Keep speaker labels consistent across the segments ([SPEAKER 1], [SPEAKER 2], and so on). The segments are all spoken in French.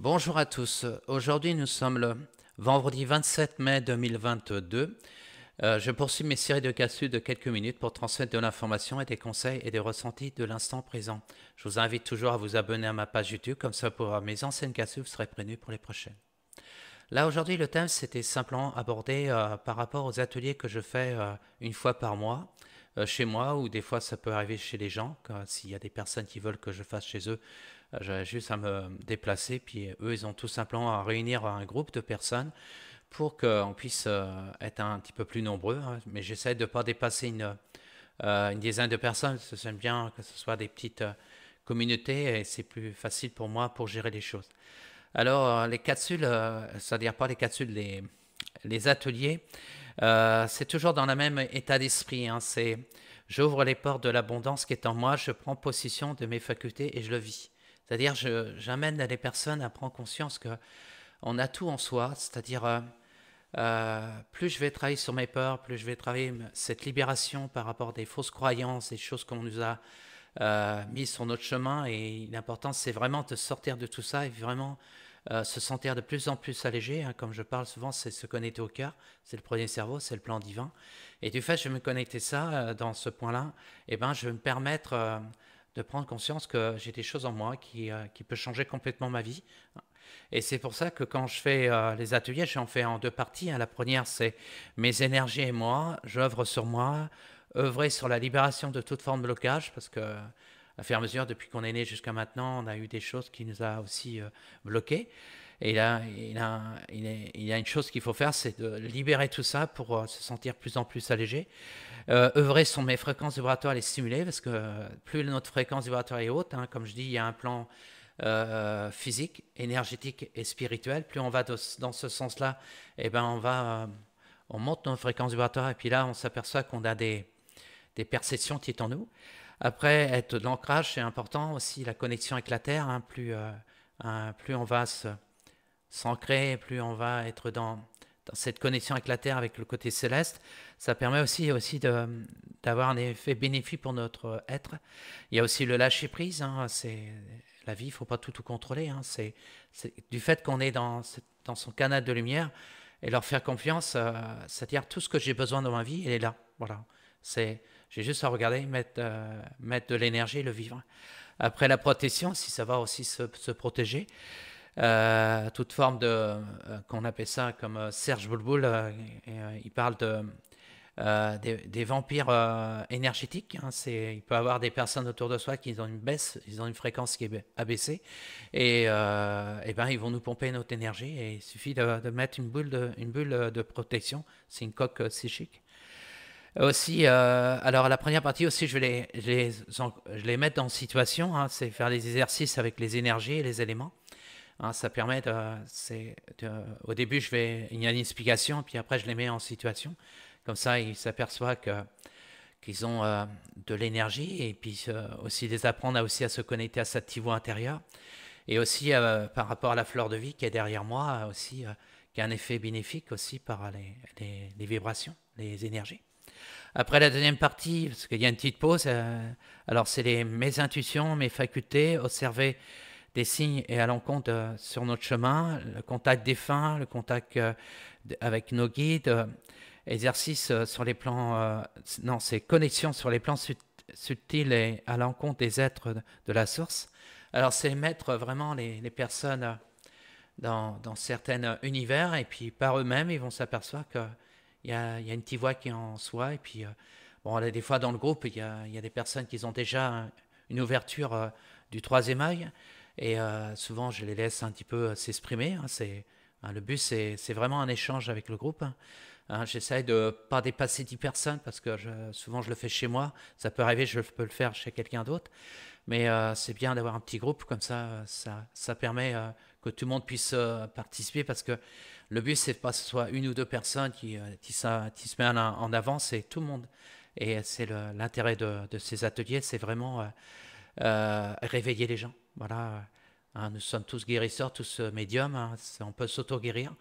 [SPEAKER 1] Bonjour à tous. Aujourd'hui, nous sommes le vendredi 27 mai 2022. Je poursuis mes séries de capsules de quelques minutes pour transmettre de l'information et des conseils et des ressentis de l'instant présent. Je vous invite toujours à vous abonner à ma page YouTube, comme ça pour mes anciennes capsules, vous serez prévenus pour les prochaines. Là, aujourd'hui, le thème, c'était simplement abordé par rapport aux ateliers que je fais une fois par mois chez moi, ou des fois ça peut arriver chez les gens, s'il y a des personnes qui veulent que je fasse chez eux. J'ai juste à me déplacer, puis eux, ils ont tout simplement à réunir un groupe de personnes pour qu'on puisse être un petit peu plus nombreux, hein. Mais j'essaie de ne pas dépasser une dizaine de personnes, parce que j'aime bien que ce soit des petites communautés et c'est plus facile pour moi pour gérer les choses. Alors, les capsules, c'est-à-dire pas les capsules, les ateliers, c'est toujours dans le même état d'esprit, hein. J'ouvre les portes de l'abondance qui est en moi, je prends possession de mes facultés et je le vis. C'est-à-dire, j'amène les personnes à prendre conscience qu'on a tout en soi, c'est-à-dire, plus je vais travailler sur mes peurs, plus je vais travailler cette libération par rapport des fausses croyances, des choses qu'on nous a mises sur notre chemin. Et l'important, c'est vraiment de sortir de tout ça et vraiment se sentir de plus en plus allégé, hein. Comme je parle souvent, c'est se connecter au cœur, c'est le premier cerveau, c'est le plan divin. Et du fait, je vais me connecter ça dans ce point-là, et ben, je vais me permettre de prendre conscience que j'ai des choses en moi qui peut changer complètement ma vie. Et c'est pour ça que quand je fais les ateliers, j'en fais en deux parties, hein. La première, c'est mes énergies et moi, j'œuvre sur moi, œuvrer sur la libération de toute forme de blocage, parce que à fur et à mesure, depuis qu'on est né jusqu'à maintenant, on a eu des choses qui nous a aussi bloqués. Et là, il y a une chose qu'il faut faire, c'est de libérer tout ça pour se sentir plus en plus allégé. Œuvrer sur mes fréquences vibratoires, les stimuler, parce que plus notre fréquence vibratoire est haute, hein, comme je dis, il y a un plan physique, énergétique et spirituel. Plus on va dans ce sens-là, eh ben on monte nos fréquences vibratoires, et puis là, on s'aperçoit qu'on a des perceptions qui sont en nous. Après, être de l'ancrage, c'est important aussi, la connexion avec la Terre, hein. Plus on va s'ancrer, plus on va être dans cette connexion avec la Terre, avec le côté céleste. Ça permet aussi d'avoir un effet bénéfique pour notre être. Il y a aussi le lâcher-prise, hein. C'est la vie, il ne faut pas tout contrôler, hein. C'est du fait qu'on est dans son canal de lumière, et leur faire confiance, c'est-à-dire tout ce que j'ai besoin dans ma vie, il est là. Voilà. J'ai juste à regarder, mettre de l'énergie et le vivre. Après, la protection, si ça va aussi se protéger. Toute forme qu'on appelle ça comme Serge Boulboul, il parle des vampires énergétiques, hein. Il peut y avoir des personnes autour de soi qui ont une baisse, ils ont une fréquence qui est abaissée, et ben ils vont nous pomper notre énergie, et il suffit de mettre une bulle de protection, c'est une coque psychique. Aussi, alors la première partie aussi, je les mettre en situation, hein, c'est faire des exercices avec les énergies et les éléments. Hein, ça permet au début, il y a une explication, puis après, je les mets en situation. Comme ça, ils s'aperçoivent qu'ils ont de l'énergie, et puis aussi les apprendre aussi à se connecter à cette petite voix intérieure. Et aussi par rapport à la fleur de vie qui est derrière moi, aussi, qui a un effet bénéfique aussi par les vibrations, les énergies. Après la deuxième partie, parce qu'il y a une petite pause, alors c'est mes intuitions, mes facultés, observer des signes et à l'encontre sur notre chemin, le contact défunt, le contact avec nos guides, exercice sur les plans, non, c'est connexion sur les plans subtils et à l'encontre des êtres de la source. Alors c'est mettre vraiment les personnes dans certains univers, et puis par eux-mêmes, ils vont s'apercevoir qu'il y a une petite voix qui est en soi, et puis bon, des fois dans le groupe, il y a des personnes qui ont déjà une ouverture du troisième œil. Et souvent, je les laisse un petit peu s'exprimer, hein. Le but, c'est vraiment un échange avec le groupe, hein. J'essaie de ne pas dépasser 10 personnes, parce que souvent, je le fais chez moi. Ça peut arriver, je peux le faire chez quelqu'un d'autre. Mais c'est bien d'avoir un petit groupe, comme ça permet que tout le monde puisse participer, parce que le but, c'est pas que ce soit une ou deux personnes qui se mettent en avant, c'est tout le monde. Et c'est l'intérêt de ces ateliers, c'est vraiment réveiller les gens. Voilà. Hein, nous sommes tous guérisseurs, tous médiums, hein. On peut s'auto-guérir,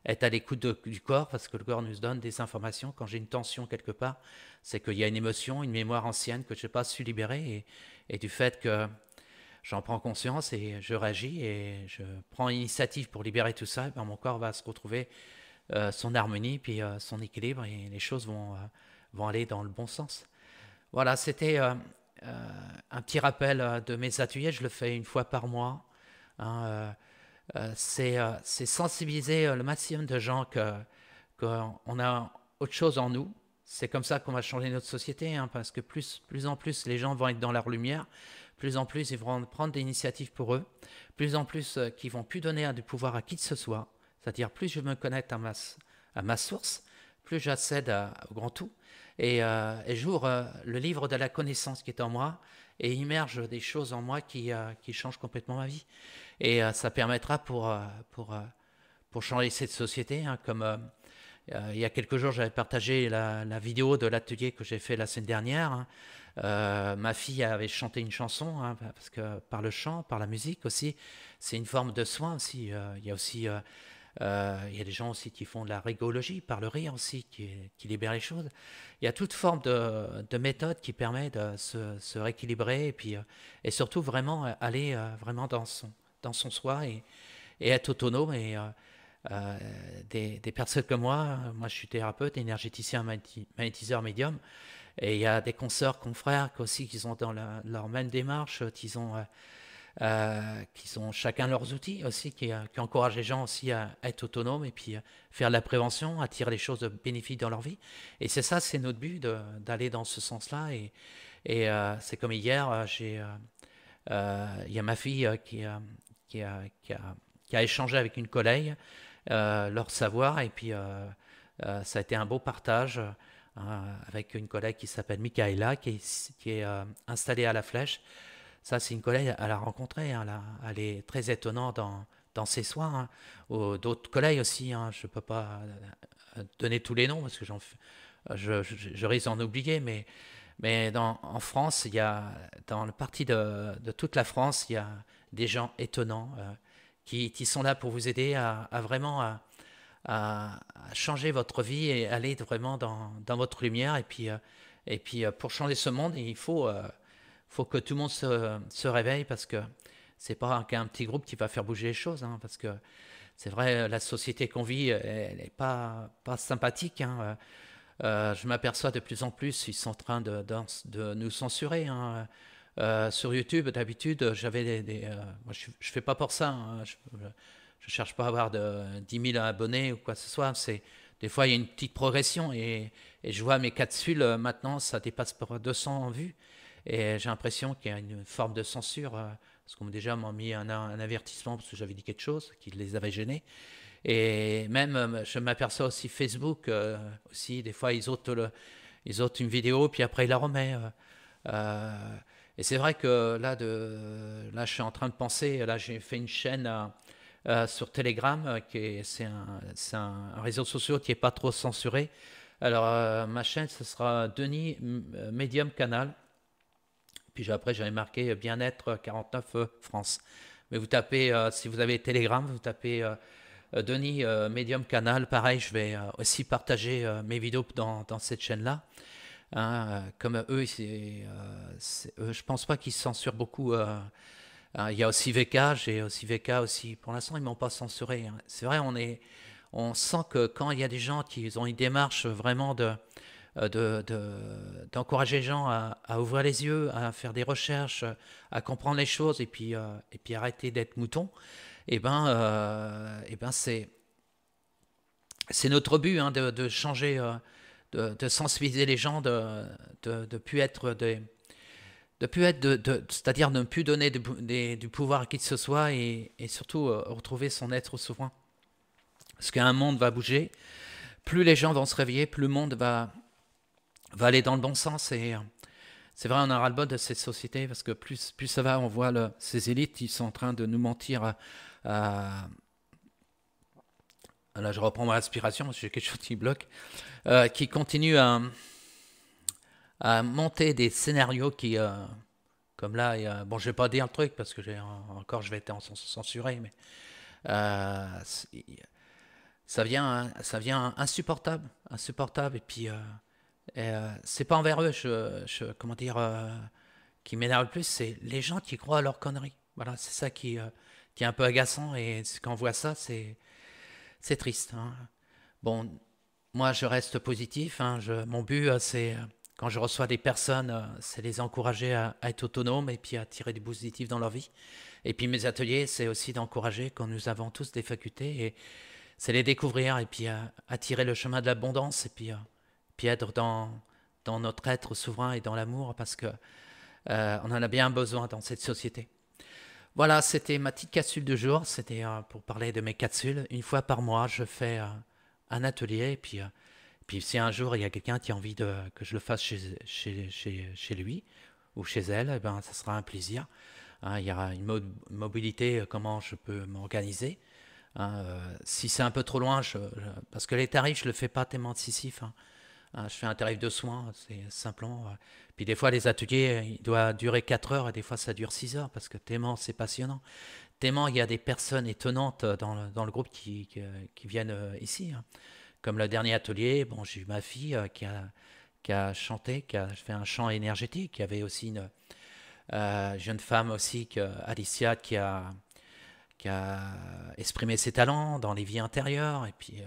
[SPEAKER 1] être à l'écoute du corps, parce que le corps nous donne des informations. Quand j'ai une tension quelque part, c'est qu'il y a une émotion, une mémoire ancienne que je n'ai pas su libérer, et du fait que j'en prends conscience et je réagis et je prends l'initiative pour libérer tout ça, et ben mon corps va se retrouver son harmonie, puis son équilibre, et les choses vont aller dans le bon sens. Voilà, c'était un petit rappel de mes ateliers. Je le fais une fois par mois. Hein, c'est sensibiliser le maximum de gens qu'on a autre chose en nous. C'est comme ça qu'on va changer notre société, hein, parce que plus en plus les gens vont être dans leur lumière, plus en plus ils vont prendre des initiatives pour eux, plus en plus qu'ils vont plus donner du pouvoir à qui que ce soit. C'est-à-dire plus je me connecte à ma source, plus j'accède au grand tout. Et j'ouvre le livre de la connaissance qui est en moi et immerge des choses en moi qui changent complètement ma vie. Et ça permettra pour changer cette société, hein, comme il y a quelques jours, j'avais partagé la vidéo de l'atelier que j'ai fait la semaine dernière. Hein. Ma fille avait chanté une chanson, hein, parce que par le chant, par la musique aussi, c'est une forme de soin aussi. Il y a aussi il y a des gens aussi qui font de la rigologie, par le rire aussi, qui libèrent les choses. Il y a toute forme de méthode qui permet de se rééquilibrer et puis et surtout vraiment aller vraiment dans son soi et être autonome des personnes comme moi je suis thérapeute, énergéticien, magnétiseur, médium, et il y a des consoeurs, confrères aussi qui sont dans leur même démarche, qui ont chacun leurs outils aussi, qui encouragent les gens aussi à être autonomes et puis faire de la prévention, attirer les choses bénéfiques dans leur vie. Et c'est ça, c'est notre but, d'aller dans ce sens-là. Et c'est comme hier, il y a ma fille qui a, qui a- qui a échangé avec une collègue leur savoir, et puis ça a été un beau partage avec une collègue qui s'appelle Michaela, qui est installée à la Flèche. Ça, c'est une collègue, elle a rencontré, hein, elle est très étonnante dans ses soins. Hein. Ou d'autres collègues aussi, hein, je ne peux pas donner tous les noms parce que je risque d'en oublier, mais en France, il y a, dans le parti de toute la France, il y a des gens étonnants qui sont là pour vous aider à vraiment à changer votre vie et aller vraiment dans votre lumière. Et puis pour changer ce monde, il faut que tout le monde se réveille, parce que c'est pas qu'un petit groupe qui va faire bouger les choses. Hein, parce que c'est vrai, la société qu'on vit, elle n'est pas sympathique. Hein. Je m'aperçois de plus en plus, ils sont en train de nous censurer. Hein. Sur YouTube, d'habitude, j'avais moi, je fais pas pour ça. Hein. Je cherche pas à avoir 10 000 abonnés ou quoi que ce soit. Des fois, il y a une petite progression, et je vois mes capsules, maintenant, ça dépasse pour 200 vues. Et j'ai l'impression qu'il y a une forme de censure, parce qu'on déjà m'ont mis un avertissement parce que j'avais dit quelque chose qui les avait gênés. Et même, je m'aperçois aussi Facebook, aussi, des fois, ils ôtent une vidéo, puis après, ils la remettent. Euh, et c'est vrai que là, je suis en train de penser, là, j'ai fait une chaîne sur Telegram, c'est un réseau social qui n'est pas trop censuré. Alors, ma chaîne, ce sera Denis Medium Canal. Puis après, j'avais marqué Bien-être 49 France. Mais vous tapez, si vous avez Telegram, vous tapez Denis Medium Canal. Pareil, je vais aussi partager mes vidéos dans cette chaîne-là. Hein, comme eux, je pense pas qu'ils censurent beaucoup. Il y a aussi VK, j'ai aussi VK aussi. Pour l'instant, ils m'ont pas censuré. Hein. C'est vrai, on sent que quand il y a des gens qui ont une démarche vraiment d'encourager les gens à ouvrir les yeux, à faire des recherches, à comprendre les choses, et puis arrêter d'être mouton, et ben c'est notre but, hein, de changer, de sensibiliser les gens, de plus être de plus être c'est-à-dire de ne plus donner du pouvoir à qui que ce soit, et surtout retrouver son être souverain. Parce qu'un monde va bouger, plus les gens vont se réveiller, plus le monde va aller dans le bon sens. Et c'est vrai, on a ras-le-bol de cette société, parce que plus ça va, on voit ces élites qui sont en train de nous mentir. Là, je reprends ma respiration parce que j'ai quelque chose qui bloque. Qui continuent à monter des scénarios comme là, bon, je vais pas dire le truc parce que encore, je vais être censuré, mais euh, ça vient insupportable, et puis c'est pas envers eux, comment dire, qui m'énerve le plus, c'est les gens qui croient à leurs conneries. Voilà, c'est ça qui est un peu agaçant. Et quand on voit ça, c'est triste, hein. Bon, moi, je reste positif, hein. Mon but, c'est, quand je reçois des personnes, c'est les encourager à être autonomes et puis à tirer du positif dans leur vie. Et puis mes ateliers, c'est aussi d'encourager quand nous avons tous des facultés, et c'est les découvrir et puis à tirer le chemin de l'abondance, et puis être dans notre être souverain et dans l'amour, parce que on en a bien besoin dans cette société. Voilà, c'était ma petite capsule du jour. C'était pour parler de mes capsules. Une fois par mois, je fais un atelier. Et puis si un jour il y a quelqu'un qui a envie que je le fasse chez lui ou chez elle, eh ben, ça sera un plaisir. Hein, il y aura une mobilité, comment je peux m'organiser. Hein, si c'est un peu trop loin, parce que les tarifs, je ne le fais pas tellement décisif. Hein. Je fais un tarif de soins, c'est simplement. Puis des fois, les ateliers, il doit durer 4 heures et des fois, ça dure 6 heures parce que tellement c'est passionnant. Tellement il y a des personnes étonnantes dans le groupe qui viennent ici, hein. Comme le dernier atelier, bon, j'ai eu ma fille qui a chanté, qui a fait un chant énergétique. Il y avait aussi une jeune femme aussi, Alicia, qui a exprimé ses talents dans les vies intérieures. Et puis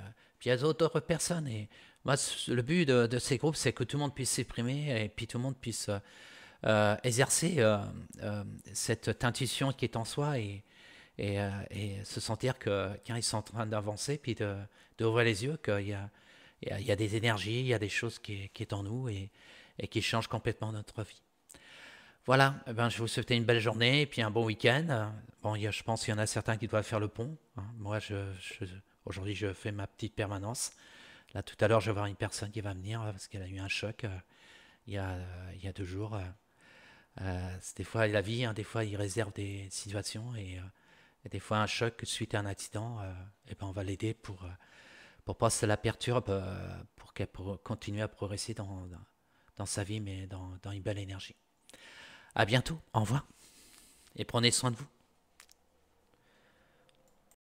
[SPEAKER 1] il y a d'autres personnes. Et moi, le but de ces groupes, c'est que tout le monde puisse s'exprimer et puis tout le monde puisse exercer cette intuition qui est en soi, et se sentir que quand ils sont en train d'avancer, puis d'ouvrir les yeux, qu'il y a des énergies, il y a des choses qui est en nous, et qui changent complètement notre vie. Voilà, eh ben, je vous souhaite une belle journée et puis un bon week-end. Bon, je pense qu'il y en a certains qui doivent faire le pont, hein. Moi, aujourd'hui, je fais ma petite permanence. Là, tout à l'heure, je vais voir une personne qui va venir parce qu'elle a eu un choc il y a 2 jours. Des fois, la vie, hein, des fois, il réserve des situations, et des fois, un choc suite à un accident, et ben, on va l'aider pour pas que ça la perturbe, pour qu'elle continue à progresser dans sa vie, mais dans une belle énergie. À bientôt, au revoir, et prenez soin de vous.